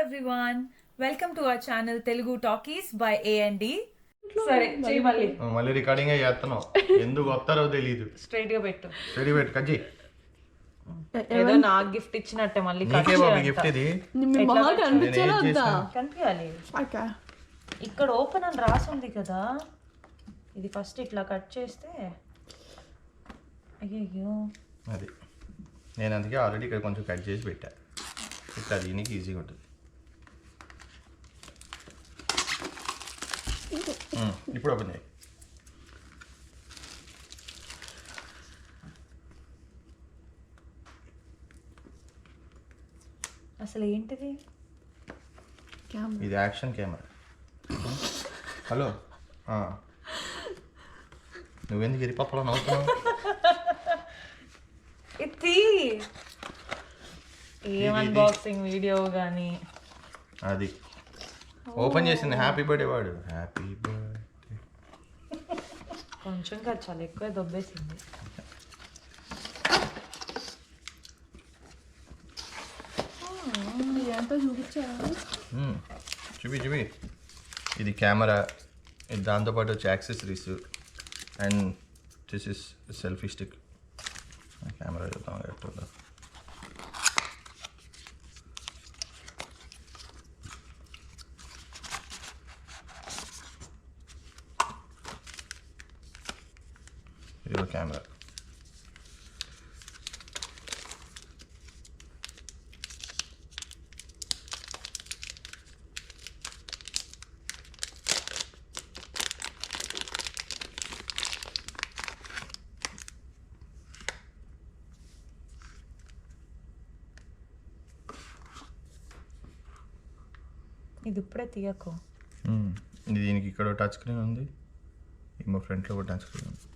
everyone, welcome to our channel Telugu Talkies by A&D. సరే చెయ్యి మళ్ళీ రికార్డింగ్ చేస్తున్నావు ఎందుకు వస్తారో తెలియదు. స్ట్రైట్ గా పెట్టు కట్ చేయి. ఏదో నాకు గిఫ్ట్ ఇచ్చినట్టే మళ్ళీ నీకే బాబు గిఫ్ట్ ఇది. కనిపించాలి ఇక్కడ ఓపెన్ అని రాసి ఉంది కదా, ఇది ఫస్ట్ ఇట్లా కట్ చేస్తే అయ్యో అది నేను అందుకే ఆల్రెడీ ఇక్కడ కొంచెం కట్ చేసి పెట్టా. ఇట్లా దీనికి ఈజీగా ఉంటుంది. ఇప్పుడు ఓపెన్ చేయి. అసలు ఏంటిది? ఇది యాక్షన్ కెమెరా. హలో, నువ్వెందుకు గిరిపప్పలో నవ్వుతున్నావు? ఇది ఏం అన్బాక్సింగ్ వీడియో కానీ అది ఓపెన్ చేసింది. హ్యాపీ బర్త్డే వాడు. Happy birthday. కొంచెం కాదు, చాలా ఎక్కువ దొబ్బేసింది. చూపి ఇది కెమెరా, ఇది దాంతోపాటు వచ్చి accessories and this is selfie stick. Camera చూద్దాం ఎట్లా. ఇది కెమెరా. ఇది ఇప్పుడే తీయకు. ఇది దీనికి ఇక్కడ టచ్ స్క్రీన్ ఉంది, మా ఫ్రంట్లో కూడా టచ్ స్క్రీన్ ఉంది.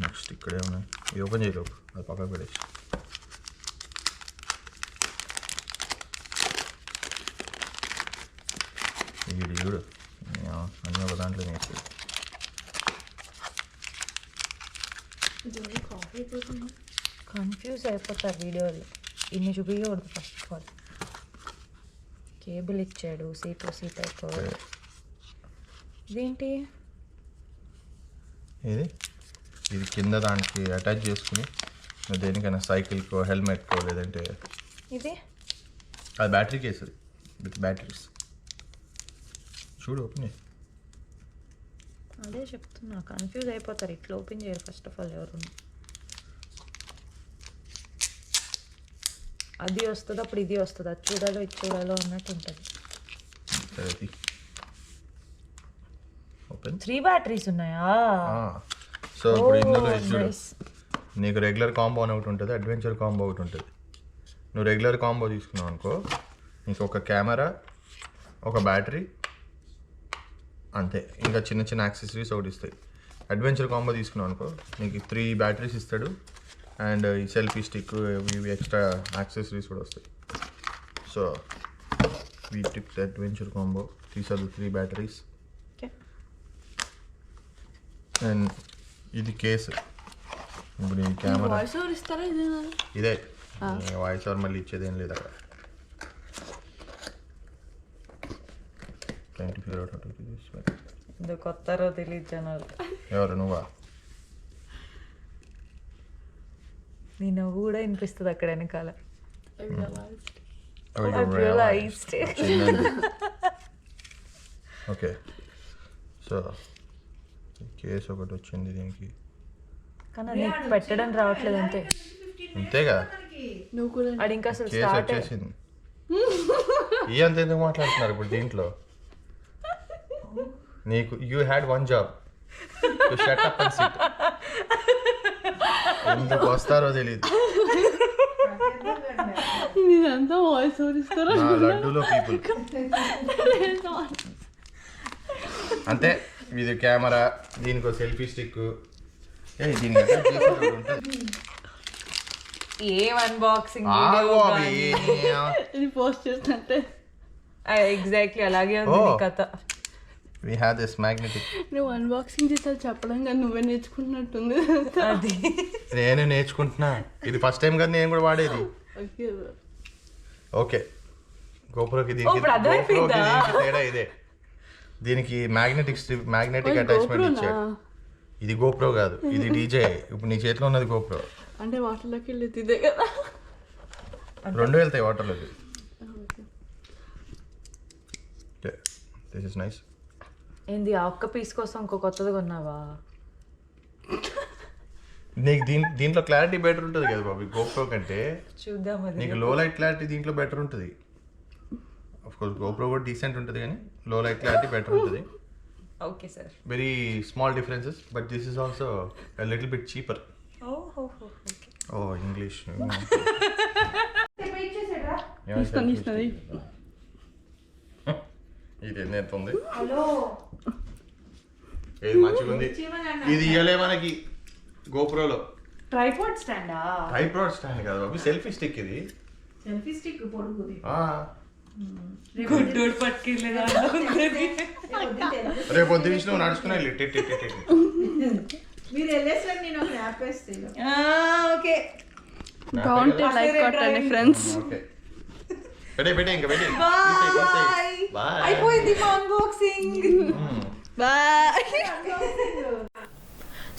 నెక్స్ట్ ఇక్కడే ఉన్నాయి. ఇది ఓపెన్ చేయలేవు, అది పక్కకు పెట్టేసి. ఇది చూడు అన్నీ ఒక దాంట్లో వేసి. కన్ఫ్యూజ్ అయిపోతారు వీడియోలు, ఇన్ని చూపించకూడదు. ఫస్ట్ ఆఫ్ ఆల్ కేబుల్ ఇచ్చాడు, సి టైప్. ఇదేంటి? ఇది కింద దానికి అటాచ్ చేసుకుని దేనికైనా సైకిల్కో హెల్మెట్కో లేదంటే ఇది అది బ్యాటరీ కేసు విత్ బ్యాటరీస్. చూడు ఓపెన్. అదే చెప్తున్నా, కన్ఫ్యూజ్ అయిపోతారు. ఇట్లా ఓపెన్ చేయరు ఫస్ట్ ఆఫ్ ఆల్ ఎవరు. అది వస్తుంది, అప్పుడు ఇది వస్తుంది, అది చూడాలో ఇది చూడాలో అన్నట్టు ఉంటుంది. ఓపెన్. 3 బ్యాటరీస్ ఉన్నాయా? సో ఇప్పుడు ఇందులో చూడు, నీకు రెగ్యులర్ కాంబో అని ఒకటి ఉంటుంది, అడ్వెంచర్ కాంబో ఒకటి ఉంటుంది. నువ్వు రెగ్యులర్ కాంబో తీసుకున్నావు అనుకో, నీకు ఒక కెమెరా, ఒక బ్యాటరీ, అంతే. ఇంకా చిన్న చిన్న యాక్సెసరీస్ ఒకటి ఇస్తాయి. అడ్వెంచర్ కాంబో తీసుకున్నావు అనుకో, నీకు 3 బ్యాటరీస్ ఇస్తాడు అండ్ ఈ సెల్ఫీ స్టిక్, ఇవి ఎక్స్ట్రా యాక్సెసరీస్ కూడా వస్తాయి. So we tick the adventure combo. These are the 3 batteries. And ఇది కేసు. ఇప్పుడు ఈ కెమెరా ఇదే వాయిస్ ఓవర్ మళ్ళీ ఇచ్చేదేం లేదు అక్కడ. కొత్తరో తెలియదు జనాలు. ఎవరు నువ్వా? నీ నవ్వు కూడా వినిపిస్తుంది అక్కడ వెనకాల. ఓకే, సో కేసు ఒకటి వచ్చింది దీనికి, కానీ నీకు పెట్టడం రావట్లేదు. అంతే అంతేగా. అది ఇంకా అసలు కేసు వచ్చేసింది. ఈ అంత ఎందుకు మాట్లాడుతున్నారు ఇప్పుడు దీంట్లో? నీకు you had one job, to shut up and SIT. ఎందుకు వస్తారో తెలియదు. లడ్డూలో పీపుల్ అంతే. ఇది కెమెరా, దీనికి సెల్ఫీ స్టిక్. ఏం అన్బాక్సింగ్ పోస్ట్ చేసినట్టే ఎగ్జాక్ట్లీ అలాగే ఉంది కథ. We have this magnetic. నువ్వు అన్బాక్సింగ్ చేస్తా చెప్పడం కానీ నువ్వే నేర్చుకుంటున్నట్టుంది. అది నేను నేర్చుకుంటున్నా. ఇది ఫస్ట్ టైం కదా నేను కూడా వాడేది. ఓకే, గోప్రోకి ఇప్పుడు అర్థమైపోయిందా? దీనికి తేడా ఇదే. దీనికి మ్యాగ్నెటిక్ అటాచ్మెంట్ ఇచ్చాడు. ఇది గోప్రో కాదు, ఇది DJI. ఇప్పుడు నీ చేతిలో ఉన్నది గోప్రో. అంటే వాటర్లోకి వెళ్ళి ఇదే కదా. 2 వెళ్తాయి వాటర్లోకి. This is nice. ఏంది ఆ ఒక్క పీస్ కోసం ఇంకో కొత్తది కొన్నావా? నీకు దీంట్లో క్లారిటీ బెటర్ ఉంటుంది కదా బాబు గోప్రో కంటే. చూద్దాం అది. నీకు లో లైట్ క్లారిటీ దీంట్లో బెటర్ ఉంటుంది. ఆఫ్ కోర్స్ గోప్రో కూడా డీసెంట్ ఉంటుంది కానీ లో లైట్ క్లారిటీ బెటర్ ఉంటుంది. Okay sir. Very small differences but this is also a little bit cheaper. Oh English. తీసుకొని ఇది ఎంత ఉంది? ఏది మంచిగా ఉంది? ఇది ఇయ్యలే మనకి గోప్రోలో. ట్రైపాడ్ స్టాండా? ట్రైపాడ్ స్టాండ్ కాదు బాబు, సెల్ఫీ స్టిక్ ఇది. సెల్ఫీ స్టిక్ పొడుగుది. గుడ్డోడు పట్టుకెళ్ళేదా? రేపు పొద్దు నుంచి నువ్వు నడుచుకునే మీరు వెళ్ళేసరికి నేను ఒక యాప్ వేస్తాను. ఓకే. డోంట్ లైక్ కొట్టండి ఫ్రెండ్స్. ఓకే పెట్టే ఇంకా పెట్టే. బాయ్. అయిపోయింది మా అన్బాక్సింగ్. బాయ్.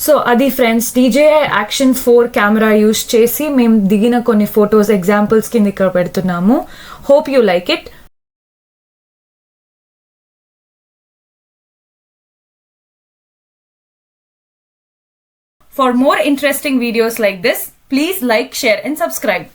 సో అది friends, DJI Action 4 camera use చేసి మేము దిగిన కొన్ని ఫొటోస్ ఎగ్జాంపుల్స్ కింద ఇక్కడ పెడుతున్నాము. Hope you like it. For more interesting videos like this, please like, share and subscribe.